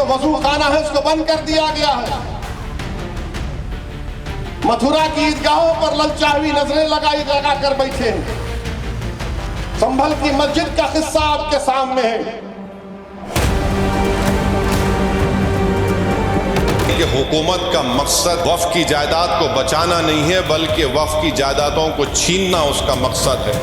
जो वजू खाना है उसको बंद कर दिया गया है। मथुरा की ईदगाहों पर ललचावी नजरें लगा कर बैठे हैं। संभल की मस्जिद का किस्सा आपके सामने है कि हुकूमत का मकसद वक्फ की जायदाद को बचाना नहीं है, बल्कि वक्फ की जायदादों को छीनना उसका मकसद है।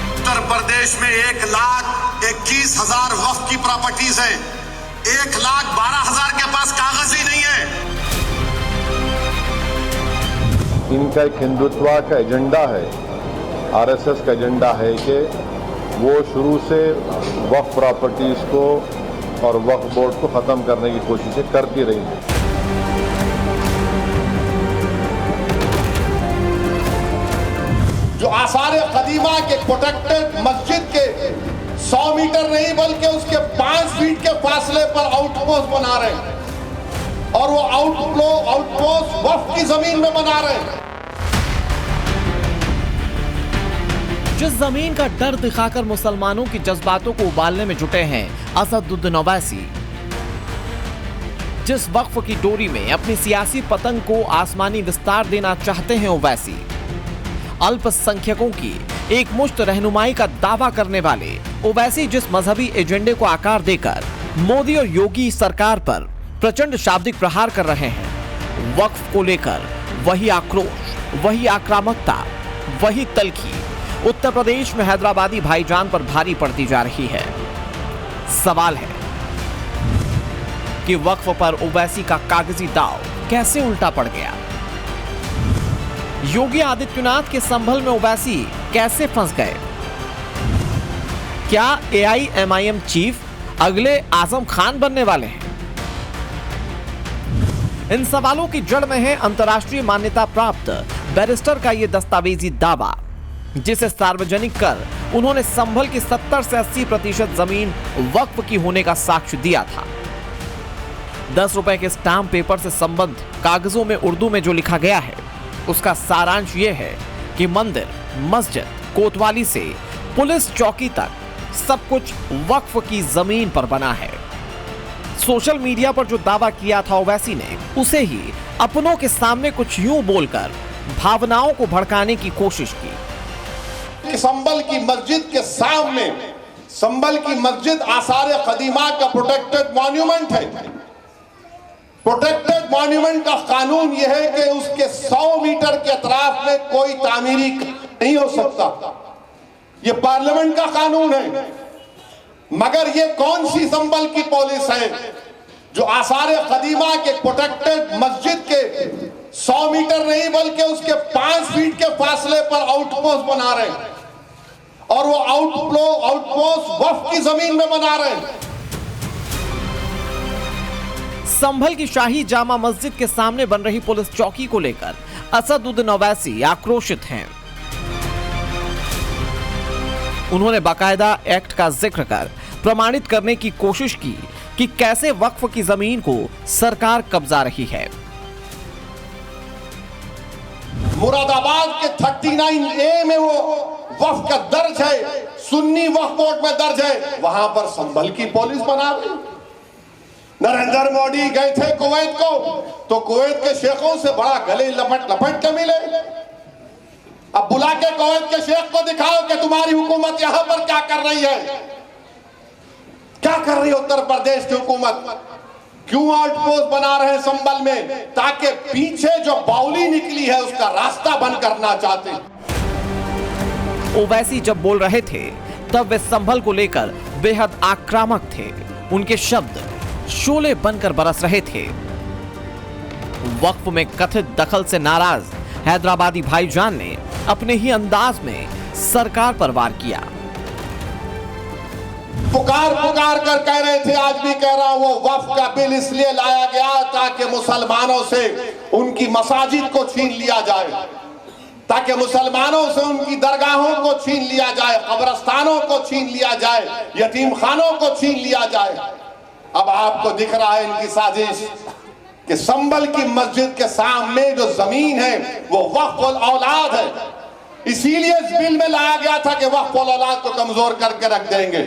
उत्तर प्रदेश में 1,21,000 वक्फ की प्रॉपर्टीज है। 1,12,000 के पास कागज ही नहीं है। इनका एक हिंदुत्व का एजेंडा है, आरएसएस का एजेंडा है कि वो शुरू से वक्फ प्रॉपर्टीज को और वक्फ बोर्ड को ख़त्म करने की कोशिशें करती रही हैं। जो आसार कदीमा के प्रोटेक्टेड मस्जिद के 100 मीटर नहीं बल्कि उसके 5 फीट के फासले पर आउटपोस्ट बना रहे हैं और वो आउटपोस्ट वक्फ की जमीन में बना रहे हैं। जिस जमीन का डर दिखाकर मुसलमानों की जज्बातों को उबालने में जुटे हैं असदुद्दीन ओवैसी, जिस वक्फ की डोरी में अपनी सियासी पतंग को आसमानी विस्तार देना चाहते हैं ओवैसी, अल्पसंख्यकों की एक मुश्त रहनुमाई का दावा करने वाले ओवैसी जिस मजहबी एजेंडे को आकार देकर मोदी और योगी सरकार पर प्रचंड शाब्दिक प्रहार कर रहे हैं, वक्फ को लेकर वही आक्रोश, वही आक्रामकता, वही तलखी उत्तर प्रदेश में हैदराबादी भाईजान पर भारी पड़ती जा रही है। सवाल है कि वक्फ पर ओवैसी का कागजी दाव कैसे उल्टा पड़ गया? योगी आदित्यनाथ के संभल में ओवैसी कैसे फंस गए? क्या एआईएमआईएम चीफ अगले आजम खान बनने वाले हैं? इन सवालों की जड़ में है अंतर्राष्ट्रीय मान्यता प्राप्त बैरिस्टर का यह दस्तावेजी दावा, जिसे सार्वजनिक कर उन्होंने संभल की 70 से 80% जमीन वक्फ की होने का साक्ष्य दिया था। 10 रुपए के स्टाम्प पेपर से संबंध कागजों में उर्दू में जो लिखा गया है उसका सारांश यह है कि मंदिर, मस्जिद, कोतवाली से पुलिस चौकी तक सब कुछ वक्फ की जमीन पर बना है। सोशल मीडिया पर जो दावा किया था ओवैसी ने, उसे ही अपनों के सामने कुछ यूं बोलकर भावनाओं को भड़काने की कोशिश की। संभल की मस्जिद के सामने, संभल की मस्जिद आसार कदीमा का प्रोटेक्टेड मॉन्यूमेंट है। प्रोटेक्टेड मॉन्यूमेंट का कानून यह है कि उसके 100 मीटर के अतराफ में कोई तामीरी नहीं हो सकता। यह पार्लियामेंट का कानून है। मगर यह कौन सी संभल की पॉलिस है जो आसार कदीमा के प्रोटेक्टेड मस्जिद के 100 मीटर नहीं बल्कि उसके 5 फीट के फासले पर आउटपोस्ट बना रहे हैं और वो आउटपोस्ट वक्फ की जमीन में बना रहे हैं। संभल की शाही जामा मस्जिद के सामने बन रही पुलिस चौकी को लेकर असदुद्दीन ओवैसी आक्रोशित हैं। उन्होंने बाकायदा एक्ट का जिक्र कर प्रमाणित करने की कोशिश की कि कैसे वक्फ की जमीन को सरकार कब्जा रही है। मुरादाबाद के 39A में वो वक्फ का दर्ज है, सुन्नी वक्फ बोर्ड में दर्ज है, वहां पर संभल की पुलिस बना रही। नरेंद्र मोदी गए थे कुवैत को तो कुवैत के शेखों से बड़ा गले लपट के मिले। अब बुला के कुवैत के शेख को दिखाओ कि तुम्हारी हुकूमत यहां पर क्या कर रही है, क्या कर रही है उत्तर प्रदेश की हुकूमत। क्यों आउटपोस्ट बना रहे हैं संभल में? ताकि पीछे जो बाउली निकली है उसका रास्ता बंद करना चाहते हैं। ओवैसी जब बोल रहे थे तब वे संभल को लेकर बेहद आक्रामक थे। उनके शब्द शोले बनकर बरस रहे थे। वक्फ में कथित दखल से नाराज हैदराबादी भाईजान ने अपने ही अंदाज में सरकार पर वार किया। पुकार कर कह रहे थे, आज भी कह रहा हूं, वो वक्फ का बिल इसलिए लाया गया ताकि मुसलमानों से उनकी मसाजिद को छीन लिया जाए, ताकि मुसलमानों से उनकी दरगाहों को छीन लिया जाए, कब्रस्तानों को छीन लिया जाए, यतीम खानों को छीन लिया जाए। अब आपको दिख रहा है इनकी साजिश कि संभल की मस्जिद के सामने जो जमीन है वो वक्फ औलाद है, इसीलिए इस बिल में लाया गया था कि वक्फ औलाद को कमजोर करके रख देंगे।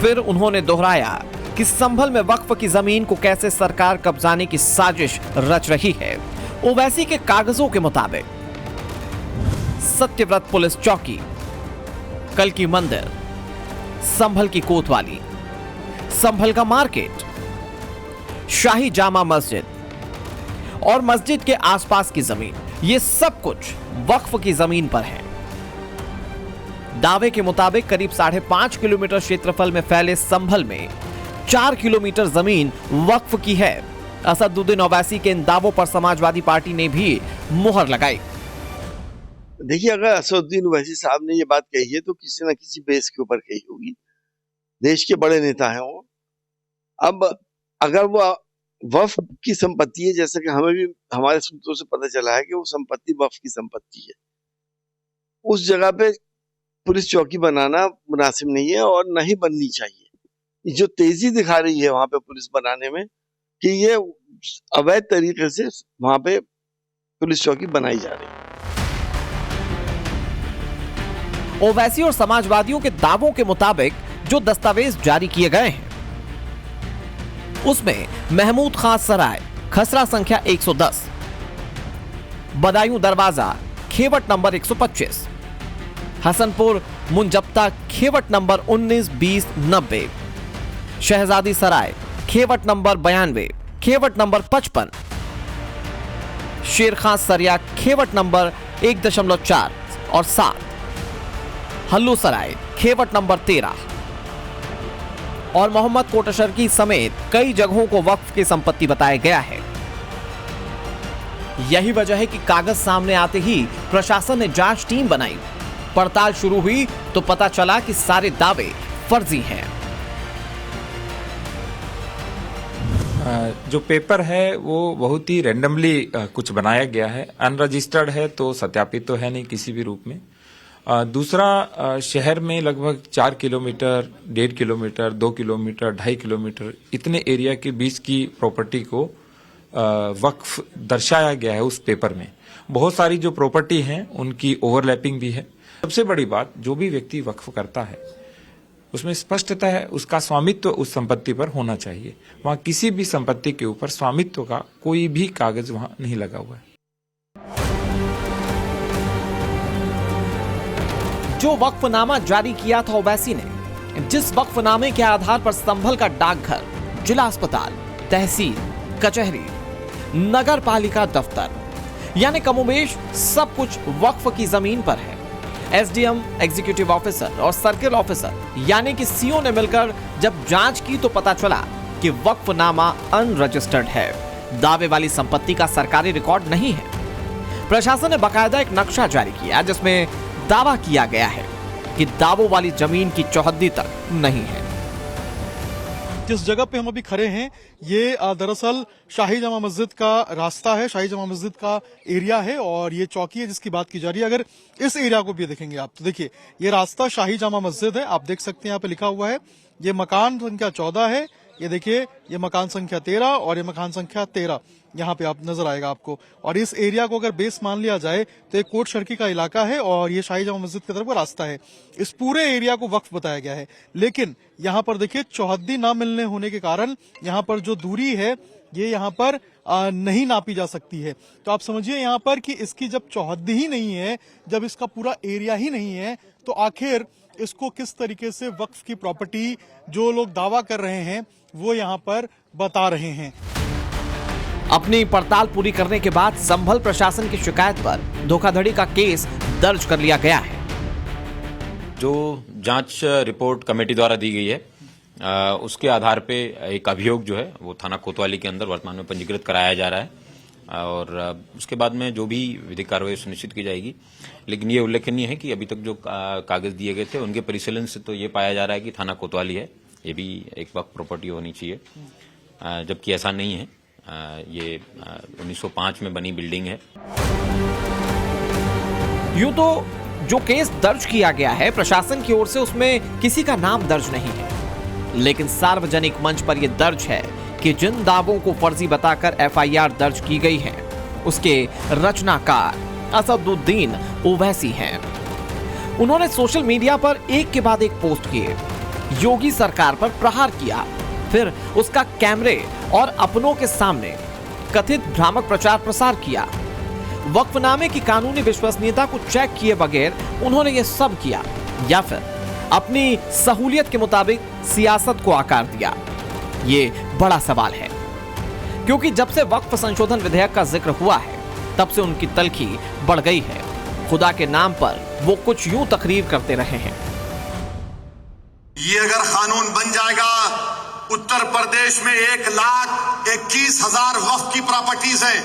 फिर उन्होंने दोहराया कि संभल में वक्फ की जमीन को कैसे सरकार कब्जाने की साजिश रच रही है। ओवैसी के कागजों के मुताबिक सत्यव्रत पुलिस चौकी, कल्की मंदिर, संभल की कोतवाली, संभल का मार्केट, शाही जामा मस्जिद और मस्जिद के आसपास की जमीन, ये सब कुछ वक्फ की जमीन पर है। दावे के मुताबिक करीब 5.5 किलोमीटर क्षेत्रफल में फैले संभल में 4 किलोमीटर जमीन वक्फ की है। असदुद्दीन ओवैसी के इन दावों पर समाजवादी पार्टी ने भी मुहर लगाई। देखिए, अगर असदुद्दीन ओवैसी साहब ने ये बात कही है तो किसी न किसी बेस के ऊपर कही होगी। देश के बड़े नेता हैं वो। अब अगर वो वक्फ की संपत्ति है, जैसा कि हमें भी हमारे सूत्रों से पता चला है कि वो संपत्ति वक्फ की संपत्ति है, उस जगह पे पुलिस चौकी बनाना मुनासिब नहीं है और न ही बननी चाहिए। जो तेजी दिखा रही है वहां पे पुलिस बनाने में कि ये अवैध तरीके से वहां पे पुलिस चौकी बनाई जा रही है। ओवैसी और समाजवादियों के दावों के मुताबिक जो दस्तावेज जारी किए गए हैं उसमें महमूद खान सराय, खसरा संख्या 110, बदायूं दरवाजा, खेवट नंबर 125, हसनपुर मुंजप्ता, खेवट नंबर 19-20-90, शहजादी सराय, खेवट नंबर 92, खेवट नंबर 55, शेर खां सरिया, खेवट नंबर 1.4 और 7, हल्लू सराय, खेवट नंबर 13 और मोहम्मद कोटशरकी समेत कई जगहों को वक्फ की संपत्ति बताया गया है। यही वजह है कि कागज सामने आते ही प्रशासन ने जांच टीम बनाई। पड़ताल शुरू हुई तो पता चला कि सारे दावे फर्जी हैं। जो पेपर है वो बहुत ही रैंडमली कुछ बनाया गया है। अनरजिस्टर्ड है तो सत्यापित तो है नहीं किसी भी रूप में। दूसरा, शहर में लगभग 4 किलोमीटर, 1.5 किलोमीटर, 2 किलोमीटर, 2.5 किलोमीटर इतने एरिया के बीच की प्रॉपर्टी को वक्फ दर्शाया गया है उस पेपर में। बहुत सारी जो प्रॉपर्टी हैं उनकी ओवरलैपिंग भी है। सबसे बड़ी बात, जो भी व्यक्ति वक्फ करता है उसमें स्पष्टता है उसका स्वामित्व उस संपत्ति पर होना चाहिए। वहां किसी भी संपत्ति के ऊपर स्वामित्व का कोई भी कागज वहां नहीं लगा हुआ है। जो वक्फनामा जारी किया था ओवैसी ने, जिस वक्फनामे के आधार पर संभल का डाकघर, जिला अस्पताल, तहसील, कचहरी, नगर पालिका दफ्तर यानी कमोबेश सब कुछ वक्फ की जमीन पर है। एसडीएम, एग्जीक्यूटिव ऑफिसर और सर्किल ऑफिसर यानी कि सीओ ने मिलकर जब जांच की तो पता चला कि वक्फनामा अनरजिस्टर्ड है। दावे वाली संपत्ति का सरकारी रिकॉर्ड नहीं है। प्रशासन ने बाकायदा एक नक्शा जारी किया जिसमें दावा किया गया है कि दावों वाली जमीन की चौहद्दी तक नहीं है। जिस जगह पे हम अभी खड़े हैं ये दरअसल शाही जामा मस्जिद का रास्ता है, शाही जामा मस्जिद का एरिया है और ये चौकी है जिसकी बात की जा रही है। अगर इस एरिया को भी देखेंगे आप तो देखिए ये रास्ता शाही जामा मस्जिद है। आप देख सकते हैं यहाँ पे लिखा हुआ है ये मकान संख्या 14 है। ये देखिए ये मकान संख्या 13 और ये मकान संख्या 13 यहाँ पे आप नजर आएगा आपको। और इस एरिया को अगर बेस मान लिया जाए तो एक कोट शर्की का इलाका है और ये शाही जामा मस्जिद की तरफ का रास्ता है। इस पूरे एरिया को वक्फ बताया गया है, लेकिन यहाँ पर देखिए चौहद्दी ना मिलने होने के कारण यहाँ पर जो दूरी है ये यहाँ पर नहीं नापी जा सकती है। तो आप समझिए यहाँ पर कि इसकी जब चौहद्दी ही नहीं है, जब इसका पूरा एरिया ही नहीं है, तो आखिर इसको किस तरीके से वक्फ की प्रॉपर्टी जो लोग दावा कर रहे हैं वो यहाँ पर बता रहे हैं। अपनी पड़ताल पूरी करने के बाद संभल प्रशासन की शिकायत पर धोखाधड़ी का केस दर्ज कर लिया गया है। जो जांच रिपोर्ट कमेटी द्वारा दी गई है उसके आधार पे एक अभियोग जो है वो थाना कोतवाली के अंदर वर्तमान में पंजीकृत कराया जा रहा है और उसके बाद में जो भी विधिक कार्रवाई सुनिश्चित की जाएगी। लेकिन ये उल्लेखनीय है कि अभी तक जो कागज दिए गए थे उनके परिशीलन से तो ये पाया जा रहा है कि थाना कोतवाली है, ये भी एक वक्त प्रॉपर्टी होनी चाहिए, जबकि ऐसा नहीं है। ये 1905 में बनी बिल्डिंग है। यूं तो जो केस दर्ज किया गया है प्रशासन की ओर से उसमें किसी का नाम दर्ज नहीं है, लेकिन सार्वजनिक मंच पर यह दर्ज है कि जिन दावों को फर्जी बताकर एफआईआर दर्ज की गई है उसके रचनाकार असदुद्दीन ओवैसी हैं। उन्होंने सोशल मीडिया पर एक के बाद एक पोस्ट किए। योगी सरकार पर प्रहार किया, फिर उसका कैमरे और अपनों के सामने कथित भ्रामक प्रचार प्रसार किया। वक्फनामे की कानूनी विश्वसनीयता को चेक किए बगैर उन्होंने ये सब किया, या फिर अपनी सहूलियत के मुताबिक सियासत को आकार दिया। ये बड़ा सवाल है, क्योंकि जब से वक्फ संशोधन विधेयक का जिक्र हुआ है तब से उनकी तलखी बढ़ गई है। खुदा के नाम पर वो कुछ यूं तकरीर करते रहे हैं। ये अगर कानून बन जाएगा, उत्तर प्रदेश में 1,21,000 वक्फ की प्रॉपर्टीज है,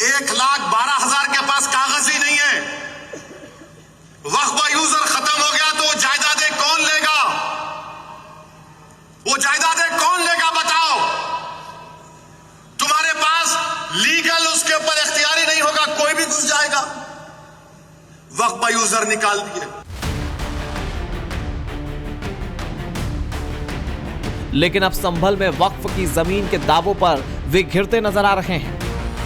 1,12,000 के पास कागज ही नहीं है। वक्फ का यूजर खत्म हो गया तो जायदादें कौन लेगा? वो जायदादें कौन लेगा बताओ? तुम्हारे पास लीगल उसके ऊपर इख्तियारी नहीं होगा, कोई भी घुस जाएगा। वक्फ का यूजर निकाल दिए। लेकिन अब संभल में वक्फ की जमीन के दावों पर वे घिरते नजर आ रहे हैं।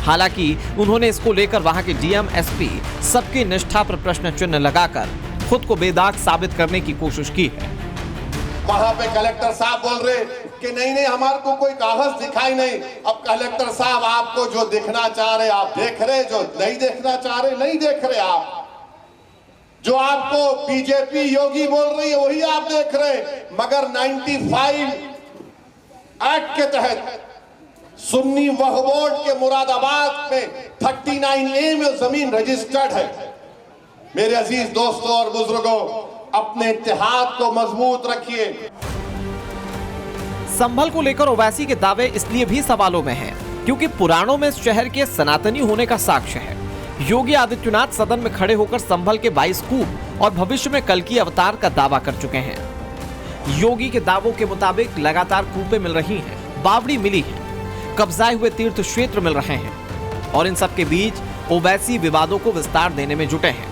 हालांकि उन्होंने इसको लेकर वहां के डीएम एसपी सबकी निष्ठा पर प्रश्न चिन्ह लगाकर खुद को बेदाग साबित करने की कोशिश की है। वहां पे कलेक्टर साहब बोल रहे कि नहीं हमारे को कोई कागज दिखाई नहीं। अब कलेक्टर साहब आपको जो देखना चाह रहे आप देख रहे, जो नहीं देखना चाह रहे नहीं देख रहे। आप जो आपको बीजेपी योगी बोल रही है वही आप देख रहे। मगर 95 एक्ट के तहत सुन्नी वक्फ बोर्ड के मुरादाबाद में 39A में जमीन रजिस्टर्ड है। मेरे अजीज दोस्तों और बुजुर्गों, अपने इत्तेहाद को मजबूत रखिए। संभल को लेकर ओवैसी के दावे इसलिए भी सवालों में हैं, क्योंकि पुराणों में इस शहर के सनातनी होने का साक्ष्य है। योगी आदित्यनाथ सदन में खड़े होकर संभल के 22 कूप और भविष्य में कल्कि अवतार का दावा कर चुके हैं। योगी के दावों के मुताबिक लगातार कूपें मिल रही हैं, बावड़ी मिली है, कब्जाए हुए तीर्थ क्षेत्र मिल रहे हैं, और इन सब के बीच ओवैसी विवादों को विस्तार देने में जुटे हैं।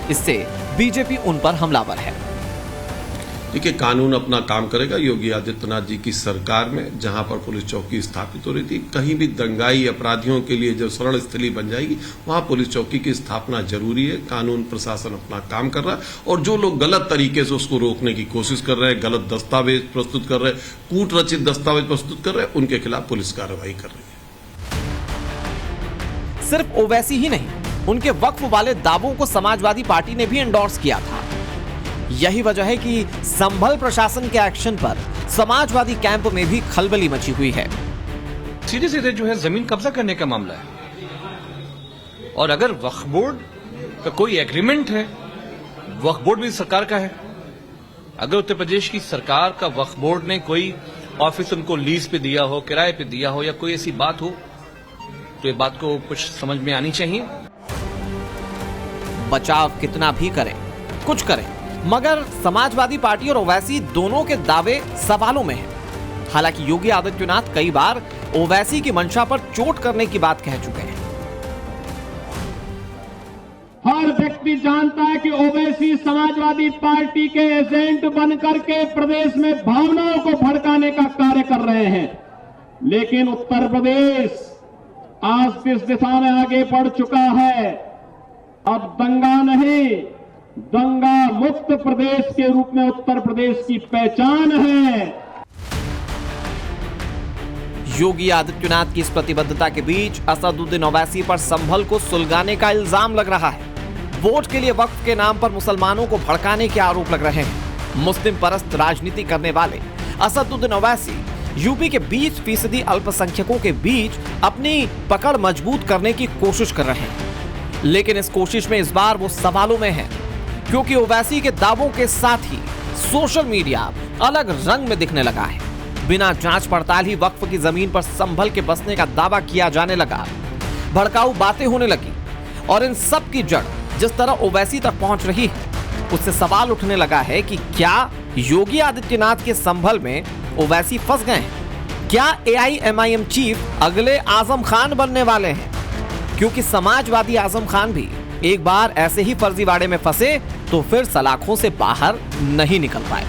इससे बीजेपी उन पर हमलावर है। देखिए, कानून अपना काम करेगा। योगी आदित्यनाथ जी की सरकार में जहां पर पुलिस चौकी स्थापित हो रही थी, कहीं भी दंगाई अपराधियों के लिए जो शरण स्थली बन जाएगी वहां पुलिस चौकी की स्थापना जरूरी है। कानून प्रशासन अपना काम कर रहा है, और जो लोग गलत तरीके से उसको रोकने की कोशिश कर रहे हैं, गलत दस्तावेज प्रस्तुत कर रहे हैं, कूट रचित दस्तावेज प्रस्तुत कर रहे हैं, उनके खिलाफ पुलिस कार्रवाई कर रही है। सिर्फ ओवैसी ही नहीं, उनके वक्फ वाले दावों को समाजवादी पार्टी ने भी एंडोर्स किया था। यही वजह है कि संभल प्रशासन के एक्शन पर समाजवादी कैंप में भी खलबली मची हुई है। सीधे सीधे जो है जमीन कब्जा करने का मामला है, और अगर वक्फ बोर्ड का कोई एग्रीमेंट है, वक्फ बोर्ड भी सरकार का है। अगर उत्तर प्रदेश की सरकार का वक्फ बोर्ड ने कोई ऑफिस उनको लीज पे दिया हो, किराए पे दिया हो, या कोई ऐसी बात हो, तो ये बात को कुछ समझ में आनी चाहिए। बचाव कितना भी करें, कुछ करें, मगर समाजवादी पार्टी और ओवैसी दोनों के दावे सवालों में हैं। हालांकि योगी आदित्यनाथ कई बार ओवैसी की मंशा पर चोट करने की बात कह चुके हैं। हर व्यक्ति जानता है कि ओवैसी समाजवादी पार्टी के एजेंट बनकर के प्रदेश में भावनाओं को भड़काने का कार्य कर रहे हैं, लेकिन उत्तर प्रदेश आज इस दिशा में आगे बढ़ चुका है। अब दंगा नहीं, दंगा मुक्त प्रदेश के रूप में उत्तर प्रदेश की पहचान है। योगी आदित्यनाथ की इस प्रतिबद्धता के बीच असदुद्दीन ओवैसी पर संभल को सुलगाने का इल्जाम लग रहा है। वोट के लिए वक्फ के नाम पर मुसलमानों को भड़काने के आरोप लग रहे हैं। मुस्लिम परस्त राजनीति करने वाले असदुद्दीन ओवैसी यूपी के 20% अल्पसंख्यकों के बीच अपनी पकड़ मजबूत करने की कोशिश कर रहे हैं। लेकिन इस कोशिश में इस बार वो सवालों में है, क्योंकि ओवैसी के दावों के साथ ही सोशल मीडिया अलग रंग में दिखने लगा है। बिना जांच पड़ताल ही वक्फ की जमीन पर संभल के बसने का दावा किया जाने लगा, भड़काऊ बातें होने लगी, और इन सब की जड़ जिस तरह ओवैसी तक पहुंच रही है, उससे सवाल उठने लगा है कि क्या योगी आदित्यनाथ के संभल में ओवैसी फंस गए हैं? क्या AIMIM चीफ अगले आजम खान बनने वाले हैं? क्योंकि समाजवादी आजम खान भी एक बार ऐसे ही फर्जीवाड़े में फंसे तो फिर सलाखों से बाहर नहीं निकल पाए।